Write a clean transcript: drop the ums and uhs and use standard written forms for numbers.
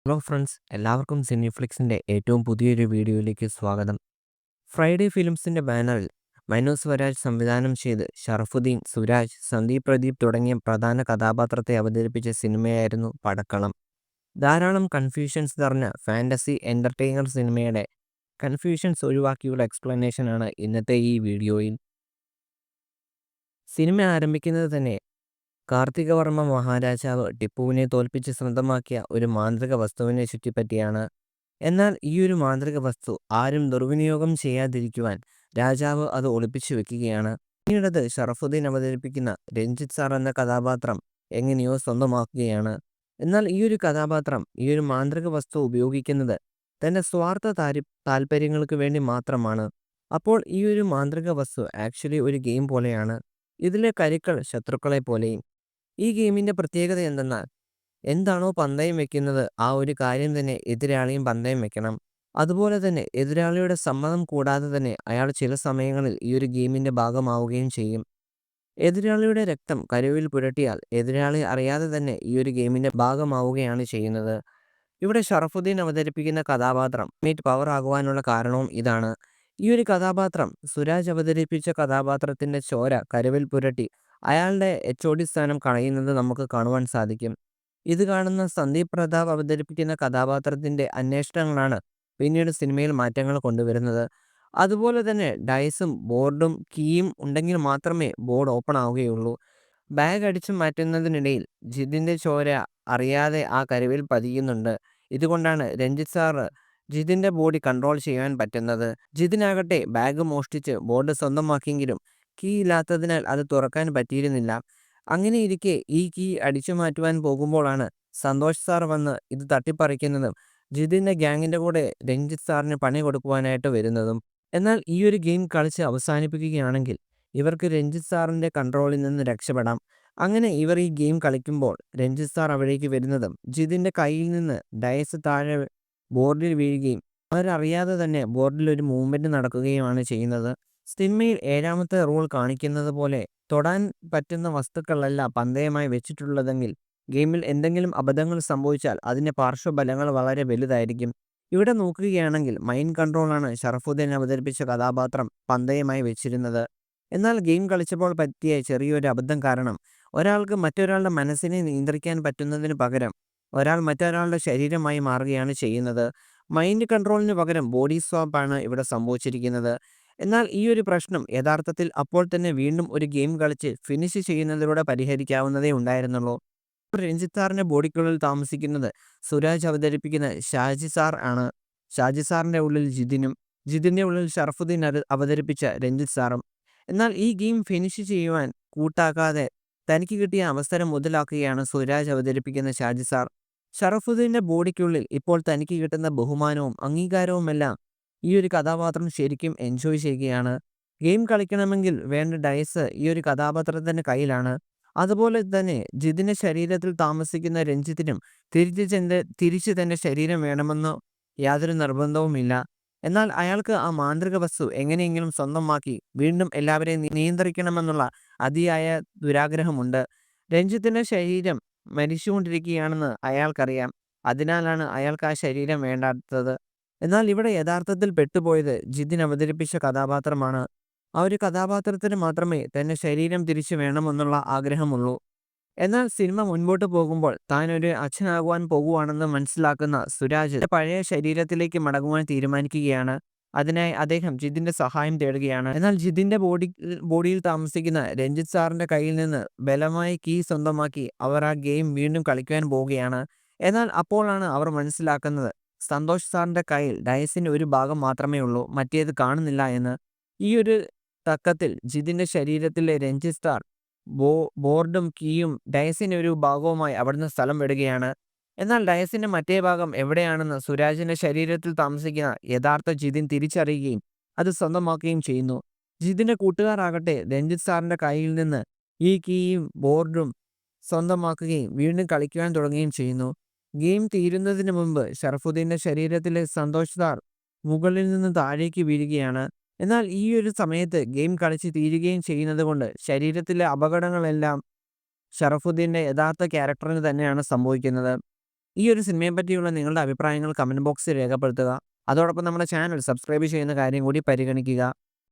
Hello friends, എല്ലാവർക്കും സിനിഫ്ലിക്സിൻ്റെ ഏറ്റവും പുതിയൊരു വീഡിയോയിലേക്ക് സ്വാഗതം. ഫ്രൈഡേ ഫിലിംസിൻ്റെ ബാനറിൽ മനു സ്വരാജ് സംവിധാനം ചെയ്ത് ഷറഫുദ്ദീൻ, സുരാജ്, സന്ദീപ് പ്രദീപ് തുടങ്ങിയ പ്രധാന കഥാപാത്രത്തെ അവതരിപ്പിച്ച സിനിമയായിരുന്നു പടക്കളം. ധാരാളം കൺഫ്യൂഷൻസ് നിറഞ്ഞ ഫാൻറ്റസി എൻ്റർടൈനർ സിനിമയുടെ കൺഫ്യൂഷൻസ് ഒഴിവാക്കിയുള്ള എക്സ്പ്ലനേഷനാണ് ഇന്നത്തെ ഈ വീഡിയോയിൽ. സിനിമ ആരംഭിക്കുന്നത് തന്നെ കാർത്തികവർമ്മ മഹാരാജാവ് ടിപ്പുവിനെ തോൽപ്പിച്ച് സ്വന്തമാക്കിയ ഒരു മാന്ത്രിക വസ്തുവിനെ ചുറ്റിപ്പറ്റിയാണ്. എന്നാൽ ഈയൊരു മാന്ത്രിക വസ്തു ആരും ദുർവിനിയോഗം ചെയ്യാതിരിക്കുവാൻ രാജാവ് അത് ഒളിപ്പിച്ചു വെക്കുകയാണ്. പിന്നീടത് ഷറഫുദ്ദീൻ അവതരിപ്പിക്കുന്ന രഞ്ജിത്ത് സാർ എന്ന കഥാപാത്രം എങ്ങനെയോ സ്വന്തമാക്കുകയാണ്. എന്നാൽ ഈയൊരു കഥാപാത്രം ഈയൊരു മാന്ത്രിക വസ്തു ഉപയോഗിക്കുന്നത് തൻ്റെ സ്വാർത്ഥ താല്പര്യങ്ങൾക്ക് വേണ്ടി മാത്രമാണ്. അപ്പോൾ ഈയൊരു മാന്ത്രിക വസ്തു ആക്ച്വലി ഒരു ഗെയിം പോലെയാണ്. ഇതിലെ കരുക്കൾ ശത്രുക്കളെ പോലെയും. ഈ ഗെയിമിൻ്റെ പ്രത്യേകത എന്തെന്നാൽ എന്താണോ പന്തയം വെക്കുന്നത് ആ ഒരു കാര്യം തന്നെ എതിരാളിയും പന്തയം വെക്കണം. അതുപോലെ തന്നെ എതിരാളിയുടെ സമ്മതം കൂടാതെ തന്നെ അയാൾ ചില സമയങ്ങളിൽ ഈ ഒരു ഗെയിമിൻ്റെ ഭാഗമാവുകയും ചെയ്യും. എതിരാളിയുടെ രക്തം കരുവിൽ പുരട്ടിയാൽ എതിരാളി അറിയാതെ തന്നെ ഈ ഒരു ഗെയിമിൻ്റെ ഭാഗമാവുകയാണ് ചെയ്യുന്നത്. ഇവിടെ ഷറഫുദ്ദീൻ അവതരിപ്പിക്കുന്ന കഥാപാത്രം പവർ ആകുവാനുള്ള കാരണവും ഇതാണ്. ഈ ഒരു കഥാപാത്രം സുരാജ് അവതരിപ്പിച്ച കഥാപാത്രത്തിൻ്റെ ചോര കരുവിൽ പുരട്ടി അയാളുടെ HOD സ്ഥാനം കളയുന്നത് നമുക്ക് കാണുവാൻ സാധിക്കും. ഇത് കാണുന്ന സന്ദീപ് പ്രതാപ് അവതരിപ്പിക്കുന്ന കഥാപാത്രത്തിൻ്റെ അന്വേഷണങ്ങളാണ് പിന്നീട് സിനിമയിൽ മാറ്റങ്ങൾ കൊണ്ടുവരുന്നത്. അതുപോലെ തന്നെ ഡൈസും ബോർഡും കീയും ഉണ്ടെങ്കിൽ മാത്രമേ ബോർഡ് ഓപ്പൺ ആവുകയുള്ളൂ. ബാഗ് അടിച്ചു മാറ്റുന്നതിനിടയിൽ ജിതിൻ്റെ ചോര അറിയാതെ ആ കരുവിൽ പതിയുന്നുണ്ട്. ഇതുകൊണ്ടാണ് രഞ്ജിത്ത് സാറ് ജിതിൻ്റെ ബോഡി കൺട്രോൾ ചെയ്യാൻ പറ്റുന്നത്. ജിതിനാകട്ടെ ബാഗ് മോഷ്ടിച്ച് ബോർഡ് സ്വന്തമാക്കിയെങ്കിലും കീ ഇല്ലാത്തതിനാൽ അത് തുറക്കാൻ പറ്റിയിരുന്നില്ല. അങ്ങനെ ഇരിക്കെ ഈ കീ അടിച്ചു മാറ്റുവാൻ പോകുമ്പോഴാണ് സന്തോഷ് സാർ വന്ന് ഇത് തട്ടിപ്പറിക്കുന്നതും ജിതിൻ്റെ ഗ്യാങ്ങിൻ്റെ കൂടെ രഞ്ജിത്ത് സാറിന് പണി കൊടുക്കുവാനായിട്ട് വരുന്നതും. എന്നാൽ ഈ ഒരു ഗെയിം കളിച്ച് അവസാനിപ്പിക്കുകയാണെങ്കിൽ ഇവർക്ക് രഞ്ജിത്ത് സാറിൻ്റെ കൺട്രോളിൽ നിന്ന് രക്ഷപ്പെടാം. അങ്ങനെ ഇവർ ഈ ഗെയിം കളിക്കുമ്പോൾ രഞ്ജിത്ത് സാർ അവിടേക്ക് വരുന്നതും ജിതിൻ്റെ കയ്യിൽ നിന്ന് ഡയസ് താഴെ ബോർഡിൽ വീഴുകയും അവരറിയാതെ തന്നെ ബോർഡിൽ ഒരു മൂവ്മെൻറ്റ് നടക്കുകയുമാണ് ചെയ്യുന്നത്. സിനിമയിൽ 7ാമത്തെ റൂൾ കാണിക്കുന്നത് പോലെ തൊടാൻ പറ്റുന്ന വസ്തുക്കളല്ല പന്തയമായി വെച്ചിട്ടുള്ളതെങ്കിൽ ഗെയിമിൽ എന്തെങ്കിലും അബദ്ധങ്ങൾ സംഭവിച്ചാൽ അതിൻ്റെ പാർശ്വഫലങ്ങൾ വളരെ വലുതായിരിക്കും. ഇവിടെ നോക്കുകയാണെങ്കിൽ മൈൻഡ് കൺട്രോളാണ് ഷറഫുദ്ദീൻ അവതരിപ്പിച്ച കഥാപാത്രം പന്തയമായി വെച്ചിരുന്നത്. എന്നാൽ ഗെയിം കളിച്ചപ്പോൾ പറ്റിയ ചെറിയൊരു അബദ്ധം കാരണം ഒരാൾക്ക് മറ്റൊരാളുടെ മനസ്സിനെ നിയന്ത്രിക്കാൻ പറ്റുന്നതിന് പകരം ഒരാൾ മറ്റൊരാളുടെ ശരീരമായി മാറുകയാണ് ചെയ്യുന്നത്. മൈൻഡ് കൺട്രോളിന് പകരം ബോഡി സ്വാപ്പാണ് ഇവിടെ സംഭവിച്ചിരിക്കുന്നത്. എന്നാൽ ഈ ഒരു പ്രശ്നം യഥാർത്ഥത്തിൽ അപ്പോൾ തന്നെ വീണ്ടും ഒരു ഗെയിം കളിച്ച് ഫിനിഷ് ചെയ്യുന്നതിലൂടെ പരിഹരിക്കാവുന്നതേ ഉണ്ടായിരുന്നുള്ളൂ. രഞ്ജിത്ത് സാറിൻ്റെ ബോഡിക്കുള്ളിൽ താമസിക്കുന്നത് സുരാജ് അവതരിപ്പിക്കുന്ന ഷാജി സാർ ആണ്. ഷാജി സാറിൻ്റെ ഉള്ളിൽ ജിതിനും ജിതിൻ്റെ ഉള്ളിൽ ഷറഫുദ്ദീൻ അവതരിപ്പിച്ച രഞ്ജിത്ത് സാറും. എന്നാൽ ഈ ഗെയിം ഫിനിഷ് ചെയ്യുവാൻ കൂട്ടാക്കാതെ തനിക്ക് കിട്ടിയ അവസരം മുതലാക്കുകയാണ് സുരാജ് അവതരിപ്പിക്കുന്ന ഷാജി സാർ. ഷറഫുദ്ദീൻ്റെ ബോഡിക്കുള്ളിൽ ഇപ്പോൾ തനിക്ക് കിട്ടുന്ന ബഹുമാനവും അംഗീകാരവുമെല്ലാം ഈ ഒരു കഥാപാത്രം ശരിക്കും എൻജോയ് ചെയ്യുകയാണ്. ഗെയിം കളിക്കണമെങ്കിൽ വേണ്ട ഡൈസ് ഈ ഒരു കഥാപാത്രത്തിൻ്റെ കയ്യിലാണ്. അതുപോലെ തന്നെ ജിതിൻ്റെ ശരീരത്തിൽ താമസിക്കുന്ന രഞ്ജിത്തിനും തിരിച്ച് തൻ്റെ ശരീരം വേണമെന്നോ യാതൊരു നിർബന്ധവുമില്ല. എന്നാൽ അയാൾക്ക് ആ മാന്ത്രിക വസ്തു എങ്ങനെയെങ്കിലും സ്വന്തമാക്കി വീണ്ടും എല്ലാവരെയും നിയന്ത്രിക്കണമെന്നുള്ള അതിയായ ദുരാഗ്രഹമുണ്ട്. രഞ്ജിത്തിൻ്റെ ശരീരം മരിച്ചുകൊണ്ടിരിക്കുകയാണെന്ന് അയാൾക്കറിയാം. അതിനാലാണ് അയാൾക്ക് ആ ശരീരം വേണ്ടാത്തത്. എന്നാൽ ഇവിടെ യഥാർത്ഥത്തിൽ പെട്ടുപോയത് ജിതിൻ അവതരിപ്പിച്ച കഥാപാത്രമാണ്. ആ ഒരു കഥാപാത്രത്തിന് മാത്രമേ തൻ്റെ ശരീരം തിരിച്ചു വേണമെന്നുള്ള ആഗ്രഹമുള്ളൂ. എന്നാൽ സിനിമ മുൻപോട്ട് പോകുമ്പോൾ താൻ ഒരു അച്ഛനാകുവാൻ പോകുവാണെന്ന് മനസ്സിലാക്കുന്ന സുരാജ് പഴയ ശരീരത്തിലേക്ക് മടങ്ങുവാൻ തീരുമാനിക്കുകയാണ്. അതിനായി അദ്ദേഹം ജിതിൻ്റെ സഹായം തേടുകയാണ്. എന്നാൽ ജിതിൻ്റെ ബോഡിയിൽ താമസിക്കുന്ന രഞ്ജിത്ത് സാറിൻ്റെ കയ്യിൽ നിന്ന് ബലമായി കീ സ്വന്തമാക്കി അവർ ആ ഗെയിം വീണ്ടും കളിക്കുവാൻ പോവുകയാണ്. എന്നാൽ അപ്പോഴാണ് അവർ മനസ്സിലാക്കുന്നത് സന്തോഷ് സാറിൻ്റെ കയ്യിൽ ഡയസിൻ്റെ ഒരു ഭാഗം മാത്രമേ ഉള്ളൂ, മറ്റേത് കാണുന്നില്ല എന്ന്. ഈ ഒരു തക്കത്തിൽ ജിതിൻ്റെ ശരീരത്തിലെ രഞ്ജിത്ത് സാർ ബോർഡും കീയും ഡയസിൻ്റെ ഒരു ഭാഗവുമായി അവിടുന്ന് സ്ഥലം വിടുകയാണ്. എന്നാൽ ഡയസിൻ്റെ മറ്റേ ഭാഗം എവിടെയാണെന്ന് സുരാജിൻ്റെ ശരീരത്തിൽ താമസിക്കുന്ന യഥാർത്ഥ ജിതിൻ തിരിച്ചറിയുകയും അത് സ്വന്തമാക്കുകയും ചെയ്യുന്നു. ജിതിൻ്റെ കൂട്ടുകാരാകട്ടെ രഞ്ജിത്ത് സാറിൻ്റെ കയ്യിൽ നിന്ന് ഈ കീയും ബോർഡും സ്വന്തമാക്കുകയും വീണ്ടും കളിക്കുവാൻ തുടങ്ങുകയും ചെയ്യുന്നു. ഗെയിം തീരുന്നതിന് മുമ്പ് ഷറഫുദ്ദീൻ്റെ ശരീരത്തിലെ സന്തോഷ് സാർ മുകളിൽ നിന്ന് താഴേക്ക് വീഴുകയാണ്. എന്നാൽ ഈ ഒരു സമയത്ത് ഗെയിം കളിച്ച് തീരുകയും ചെയ്യുന്നത് കൊണ്ട് ശരീരത്തിലെ അപകടങ്ങളെല്ലാം ഷറഫുദ്ദീൻ്റെ യഥാർത്ഥ ക്യാരക്ടറിന് തന്നെയാണ് സംഭവിക്കുന്നത്. ഈ ഒരു സിനിമയെ പറ്റിയുള്ള നിങ്ങളുടെ അഭിപ്രായങ്ങൾ കമന്റ് ബോക്സിൽ രേഖപ്പെടുത്തുക. അതോടൊപ്പം നമ്മുടെ ചാനൽ സബ്സ്ക്രൈബ് ചെയ്യുന്ന കാര്യം കൂടി പരിഗണിക്കുക.